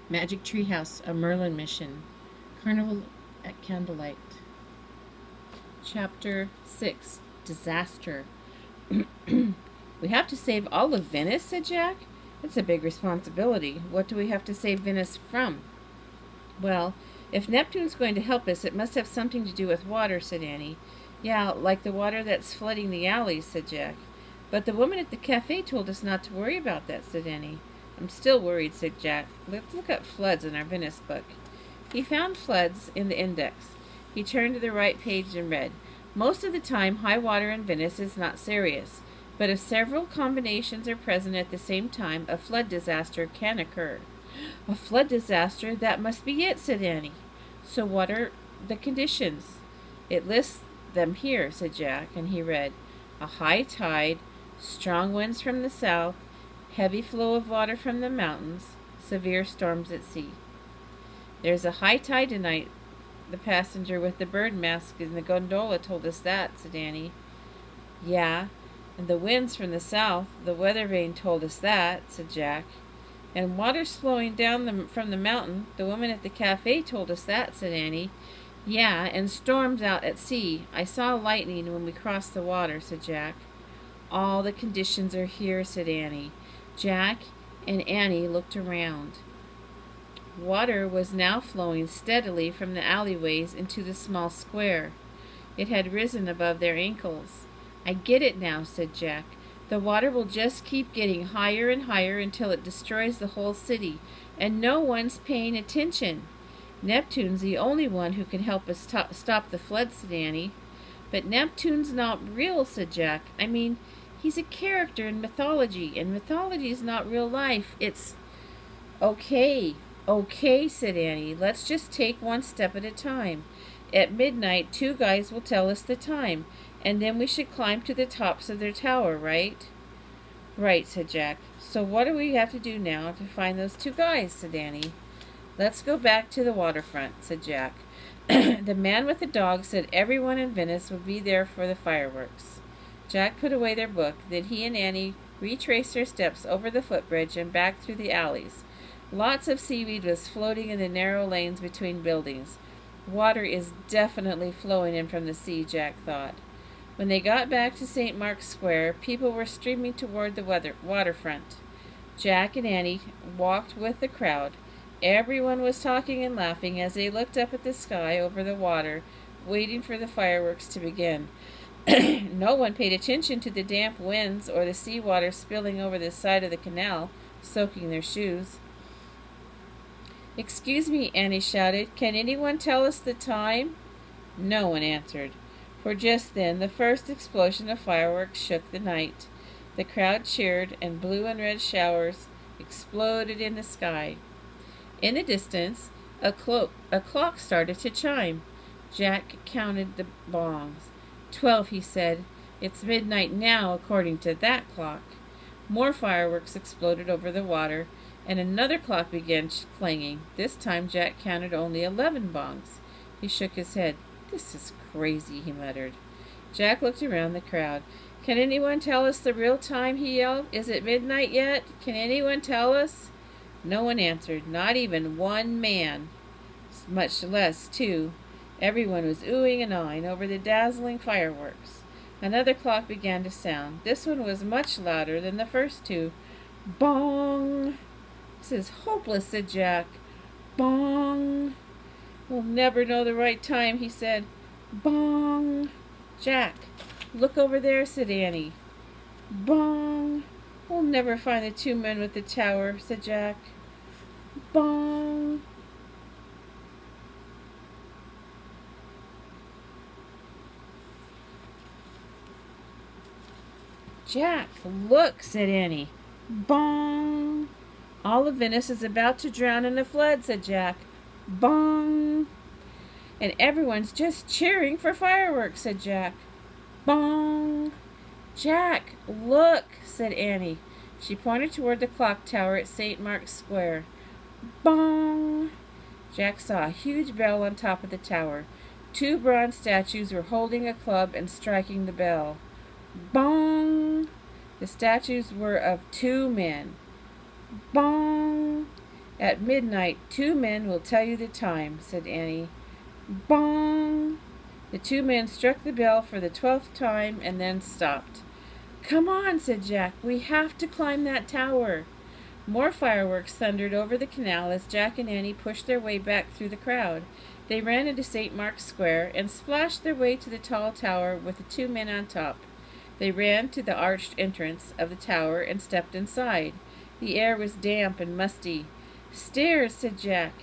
Magic Treehouse, a Merlin mission. Carnival at Candlelight. Chapter 6, Disaster. We have to save all of Venice, said Jack. It's a big responsibility. What do we have to save Venice from? Well, if Neptune's going to help us, it must have something to do with water, said Annie. Yeah, like the water that's flooding the alleys, said Jack. But the woman at the cafe told us not to worry about that, said Annie. I'm still worried, said Jack. Let's look up floods in our Venice book. He found floods in the index. He turned to the right page and read, most of the time, high water in Venice is not serious, but if several combinations are present at the same time, a flood disaster can occur. A flood disaster? That must be it, said Annie. So what are the conditions? It lists them here, said Jack, and he read, a high tide, strong winds from the south, heavy flow of water from the mountains, severe storms at sea. There's a high tide tonight. The passenger with the bird mask in the gondola told us that, said Annie. Yeah, and the winds from the south, the weather vane told us that, said Jack. And water's flowing down from the mountain. The woman at the cafe told us that, said Annie. Yeah, and storms out at sea. I saw lightning when we crossed the water, said Jack. All the conditions are here, said Annie. Jack and Annie looked around. Water was now flowing steadily from the alleyways into the small square. It had risen above their ankles. I get it now, said Jack. The water will just keep getting higher and higher until it destroys the whole city, and no one's paying attention. Neptune's the only one who can help us stop the flood, said Annie. But Neptune's not real, said Jack. I mean, he's a character in mythology, and mythology is not real life. It's... Okay, said Annie. Let's just take one step at a time. At midnight, two guys will tell us the time, and then we should climb to the tops of their tower, right? Right, said Jack. So what do we have to do now to find those two guys, said Annie. Let's go back to the waterfront, said Jack. The man with the dog said everyone in Venice would be there for the fireworks. Jack put away their book. Then he and Annie retraced their steps over the footbridge and back through the alleys. Lots of seaweed was floating in the narrow lanes between buildings. Water is definitely flowing in from the sea, Jack thought. When they got back to St. Mark's Square, people were streaming toward the waterfront. Jack and Annie walked with the crowd. Everyone was talking and laughing as they looked up at the sky over the water, waiting for the fireworks to begin. No one paid attention to the damp winds or the seawater spilling over the side of the canal, soaking their shoes. Excuse me, Annie shouted. Can anyone tell us the time? No one answered. For just then, the first explosion of fireworks shook the night. The crowd cheered, and blue and red showers exploded in the sky. In the distance, a clock started to chime. Jack counted the bongs. 12, he said. It's midnight now, according to that clock. More fireworks exploded over the water, and another clock began clanging. This time Jack counted only 11 bongs. He shook his head. This is crazy, he muttered. Jack looked around the crowd. Can anyone tell us the real time, he yelled. Is it midnight yet? Can anyone tell us? No one answered, not even one man, much less two. Everyone was oohing and awing over the dazzling fireworks. Another clock began to sound. This one was much louder than the first two. Bong! This is hopeless, said Jack. Bong! We'll never know the right time, he said. Bong! Jack, look over there, said Annie. Bong! We'll never find the two men with the tower, said Jack. Bong! Jack, look, said Annie. Bong! All of Venice is about to drown in a flood, said Jack. Bong! And everyone's just cheering for fireworks, said Jack. Bong! Jack, look, said Annie. She pointed toward the clock tower at St. Mark's Square. Bong! Jack saw a huge bell on top of the tower. Two bronze statues were holding a club and striking the bell. Bong! The statues were of two men. Bong! At midnight, 2 men will tell you the time, said Annie. Bong! The 2 men struck the bell for the 12th time and then stopped. Come on, said Jack. We have to climb that tower. More fireworks thundered over the canal as Jack and Annie pushed their way back through the crowd. They ran into St. Mark's Square and splashed their way to the tall tower with the 2 men on top. They ran to the arched entrance of the tower and stepped inside. The air was damp and musty. Stairs, said Jack.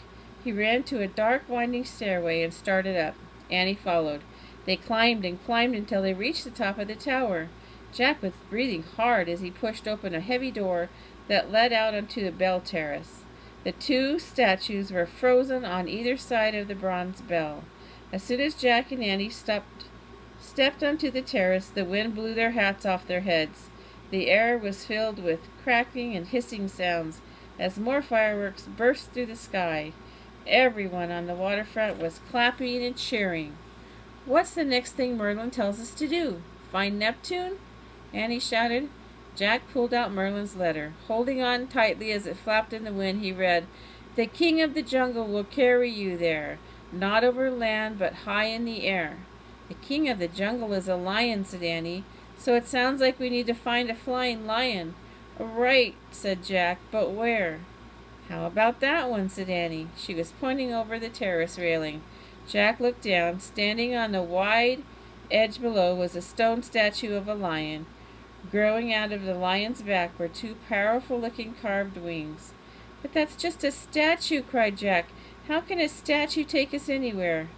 He ran to a dark, winding stairway and started up. Annie followed. They climbed and climbed until they reached the top of the tower. Jack was breathing hard as he pushed open a heavy door that led out onto the bell terrace. The 2 statues were frozen on either side of the bronze bell. As soon as Jack and Annie stepped onto the terrace, the wind blew their hats off their heads. The air was filled with crackling and hissing sounds as more fireworks burst through the sky. Everyone on the waterfront was clapping and cheering. What's the next thing Merlin tells us to do? Find Neptune? Annie shouted. Jack pulled out Merlin's letter. Holding on tightly as it flapped in the wind, he read, The king of the jungle will carry you there, not over land, but high in the air. The king of the jungle is a lion, said Annie, so it sounds like we need to find a flying lion. Right, said Jack, but where? How about that one, said Annie. She was pointing over the terrace railing. Jack looked down. Standing on the wide edge below was a stone statue of a lion. Growing out of the lion's back were 2 powerful-looking carved wings. But that's just a statue, cried Jack. How can a statue take us anywhere?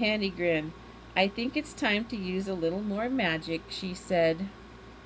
Annie grinned. I think it's time to use a little more magic, she said.